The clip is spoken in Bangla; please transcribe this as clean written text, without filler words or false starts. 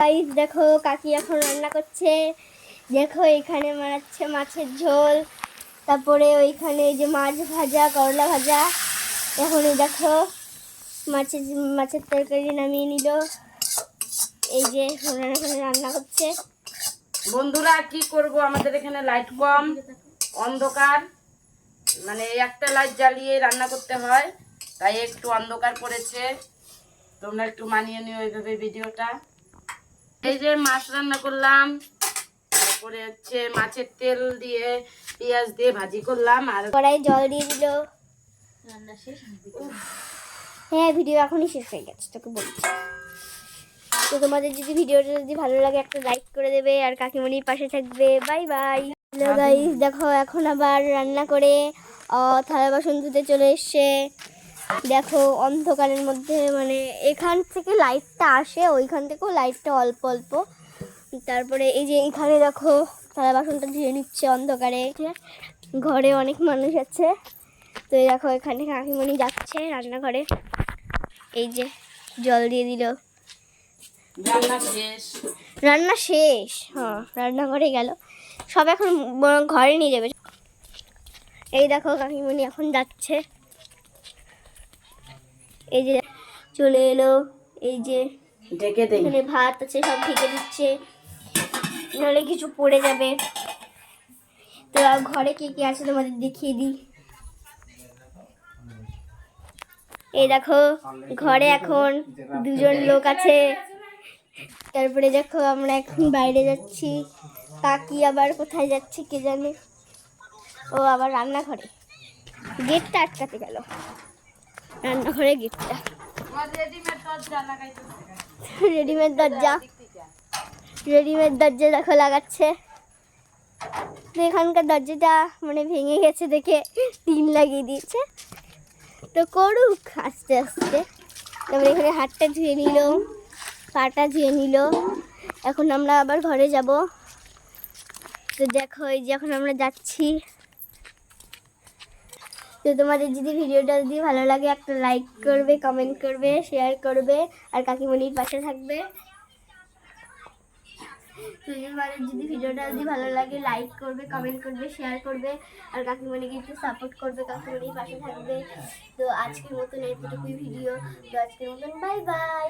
গাইস দেখো কাকি এখন রান্না করছে। দেখো এখানে বানাচ্ছে মাছের ঝোল, তারপরে ওইখানে এই যে মাছ ভাজা, করলা ভাজা। এখন এই দেখো মাছের তরকারি নামিয়ে নিল। এই যে এখানে রান্না করছে। বন্ধুরা কি করব, আমাদের এখানে লাইট কম, অন্ধকার, মানে একটা লাইট জ্বালিয়ে রান্না করতে হয়, তাই একটু অন্ধকার পড়েছে। তোমরা একটু মানিয়ে নিও এইভাবে ভিডিওটা। এই যে মাছ রান্না করলাম, তারপরে হচ্ছে মাছের তেল দিয়ে পেঁয়াজ দিয়ে ভাজি করলাম। আর কড়াই জল দিয়ে দিল। রান্না শেষ? হ্যাঁ, ভিডিও এখনই শেষ হয়ে গেছে, তোকে বলছি। তো তোমাদের যদি ভিডিওটা ভালো লাগে একটা লাইক করে দেবে, আর কাকিমণির পাশে থাকবে। Bye bye. হ্যালো গাইস, দেখো এখন আবার রান্না করে থালা বাসন ধুতে চলে এসছে। দেখো অন্ধকারের মধ্যে, মানে এখান থেকে লাইটটা আসে, ওইখান থেকেও লাইটটা অল্প অল্প। তারপরে এই যে এখানে দেখো থালা বাসনটা ধুয়ে নিচ্ছে অন্ধকারে। ঘরে অনেক মানুষ আছে, তো এই দেখো এখানে কাকিমণি যাচ্ছে রান্নাঘরে। এই যে জল দিয়ে দিল। রান্না শেষ। হ্যাঁ, রান্নাঘরে গেল, সব এখন ঘরে নিয়ে যাবে। এই দেখো কাকিমণি এখন যাচ্ছে। এই যে চলে এলো। এই যে এখানে ভাত আছে, সব ঢেকে দিচ্ছে, নাহলে কিছু পড়ে যাবে। তো ঘরে কি কি আছে তোমাদের দেখিয়ে দিই। এই দেখো ঘরে এখন দুজন লোক আছে। তারপরে দেখো আমরা এখন বাইরে যাচ্ছি। কাকি আবার কোথায় যাচ্ছে কে জানে। ও আবার রান্নাঘরে, গেটটা আটকাতে গেল, রান্নাঘরে গেটটা। রেডিমেড দরজা দেখো লাগাচ্ছে। তো এখানকার দরজাটা মানে ভেঙে গেছে দেখে টিন লাগিয়ে দিয়েছে। তো করুক আস্তে আস্তে। তারপরে এখানে হাতটা ধুয়ে নিল, পাটা ধুয়ে নিল। এখন আমরা আবার ঘরে যাব। তো দেখো এই যে এখন আমরা যাচ্ছি। তো তোমাদের যদি ভিডিওটা ভালো লাগে একটা লাইক করবে, কমেন্ট করবে, শেয়ার করবে, আর কাকিমণির পাশে থাকবে। তো তোমাদের যদি ভিডিওটা ভালো লাগে লাইক করবে, কমেন্ট করবে, শেয়ার করবে, আর কাকিমণিকে একটু সাপোর্ট করবে, কাকিমণির পাশে থাকবে। তো আজকের মতন এতটুকুই ভিডিও। তো আজকের মতন বাই বাই।